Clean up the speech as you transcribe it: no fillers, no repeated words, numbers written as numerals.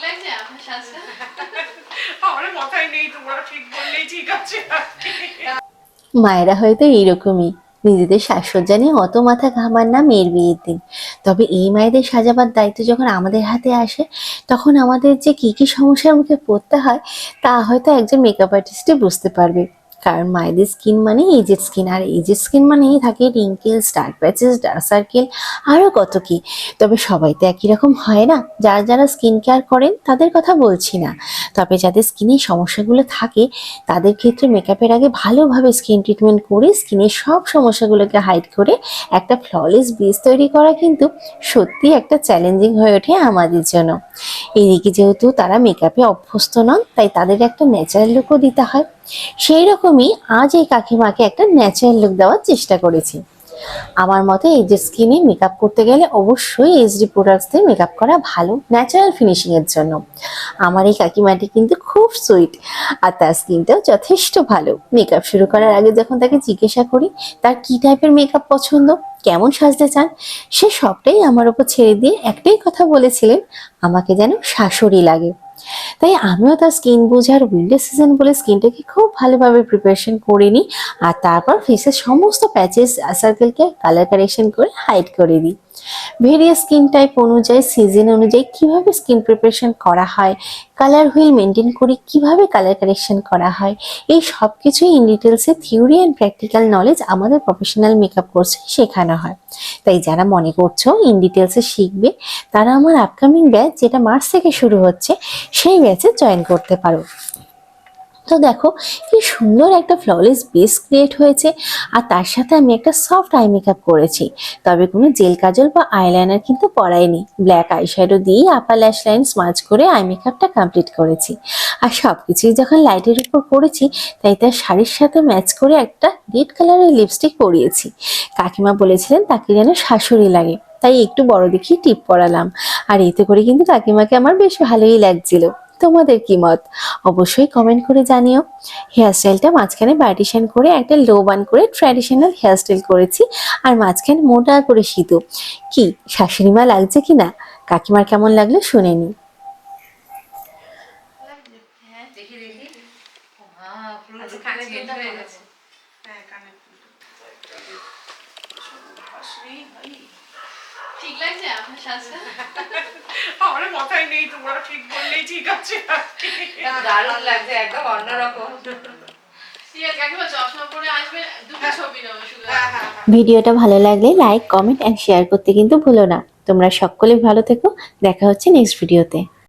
লাগছে আপনার সাজটা? আমার মাথায় নেই, তোমরা ঠিক বললেই ঠিক আছে। মায়েরা হয়তো এইরকমই, নিজেদের সাজসজ্জা নিয়ে অত মাথা ঘামান না মেয়ের বিয়ের দিন। তবে এই মায়েদের সাজাবার দায়িত্ব যখন আমাদের হাতে আসে, তখন আমাদের যে কি কি সমস্যার মুখে পড়তে হয় তা হয়তো একজন মেকআপ আর্টিস্টই বুঝতে পারবে। কারণ মায়েদের স্কিন মানে এজেড স্কিন, আর এজেড স্কিন মানেই থাকে wrinkles, dark patches, dark circle, আরও কত কি। তবে সবাই তো একই রকম হয় না। যারা যারা স্কিন কেয়ার করেন তাদের কথা বলছি না, তবে যাদের স্কিনের সমস্যাগুলো থাকে তাদের ক্ষেত্রে মেকআপের আগে ভালোভাবে স্কিন ট্রিটমেন্ট করে স্কিনের সব সমস্যাগুলোকে হাইড করে একটা ফ্ললেস বেস তৈরি করা কিন্তু সত্যি একটা চ্যালেঞ্জিং হয়ে ওঠে আমাদের জন্য। এদিকে যেহেতু তারা মেকআপে অভ্যস্ত নন, তাই তাদের একটা ন্যাচারাল লুকও দিতে হয়। সেই রকমই আজ এই কাকিমাকে একটা ন্যাচারাল লুক দেওয়ার চেষ্টা করেছি। আমার মতে এই যে স্কিনে মেকআপ করতে গেলে অবশ্যই এইচডি প্রোডাক্টস দিয়ে মেকআপ করা ভালো, ন্যাচারাল ফিনিশিং এর জন্য। আমার এই কাকিমাটি কিন্তু খুব সুইট, আর তার স্কিনটাও যথেষ্ট ভালো। মেকআপ শুরু করার আগে যখন তাকে জিজ্ঞাসা করি তার কি টাইপের মেকআপ পছন্দ, কেমন সাজতে চান, সে সবটাই আমার ওপর ছেড়ে দিয়ে একটাই কথা বলেছিলেন, আমাকে যেন শাশুড়ি লাগে। তাই আমিও তার স্কিন বোঝার উইন্টার সিজন বলে স্কিনটাকে খুব ভালোভাবে প্রিপারেশন করে নিই, আর তারপর ফেসের সমস্ত প্যাচেস সার্কেলকে কালার কারেকশন করে হাইড করে দিই। ভেরিয়াস স্কিন টাইপ অনুযায়ী, সিজন অনুযায়ী কিভাবে স্কিন প্রিপারেশন করা হয়, কালার হুইল মেনটেন করে কিভাবে কালার কারেকশন করা হয়, এই সব কিছুই ইন ডিটেলসে থিওরি অ্যান্ড প্র্যাকটিক্যাল নলেজ আমাদের প্রফেশনাল মেকআপ কোর্সে শেখানো হয়। তাই যারা মনে করছো ইন ডিটেলসে শিখবে, তারা আমার আপকামিং ব্যাচ, যেটা মার্চ থেকে শুরু হচ্ছে, সেই ব্যাচে জয়েন করতে পারো। তো দেখো কি সুন্দর একটা ফ্ললেস বেস ক্রিয়েট হয়েছে, আর তার সাথে আমি একটা সফট আই মেকআপ করেছি। তবে কোনো জেল কাজল বা আইলাইনার কিন্তু পরাইনি, ব্ল্যাক আইশ্যাডো দিয়ে আপার ল্যাশ লাইন স্মাচ করে আই মেকআপটা কমপ্লিট করেছি। আর সবকিছুই যখন লাইটের উপর করেছি, তাই তার শাড়ির সাথে ম্যাচ করে একটা রেড কালারের লিপস্টিক পরিয়েছি। কাকিমা বলেছিলেন তাকে যেন শাশুড়ি লাগে, তাই একটু বড় দেখি টিপ পরালাম। আর এতে করে কিন্তু কাকিমাকে আমার বেশ ভালোই লাগছিল। তোমাদের কি মত অবশ্যই কমেন্ট করে জানিও। হেয়ারস্টাইলটা মাঝখানে পার্টিশন করে একটা লো বান করে ট্র্যাডিশনাল হেয়ারস্টাইল করেছি, আর মাঝখানে মোটা করে সিঁদুর। কি শাশুড়িমা লাগছে কিনা, কাকিমার কেমন লাগলো শুনে নি। লাগছে? হ্যাঁ, দেখি দেখি। পুরো আচ্ছা, লুকটা কানের চেঞ্জ দুলটা হয়ে ভালো। গেছে। হ্যাঁ, কানের দুলটা। শাশুড়ি ভাই। ঠিক লাগছে আপনার সাজটা? আমার মাথায় নেই, তোমরা ঠিক বললেই ঠিক আছে। দারুণ লাগছে, একদম অন্যরকম। ঠিক আছে কাকিমা, চশমা পরে আসবেন, দুটো ছবি নেবো শুধু। হ্যাঁ হ্যাঁ। ভিডিওটা ভালো লাগলে লাইক, কমেন্ট অ্যান্ড শেয়ার করতে কিন্তু ভুলো না। তোমরা সকলে ভালো থেকো, দেখা হচ্ছে নেক্সট ভিডিওতে।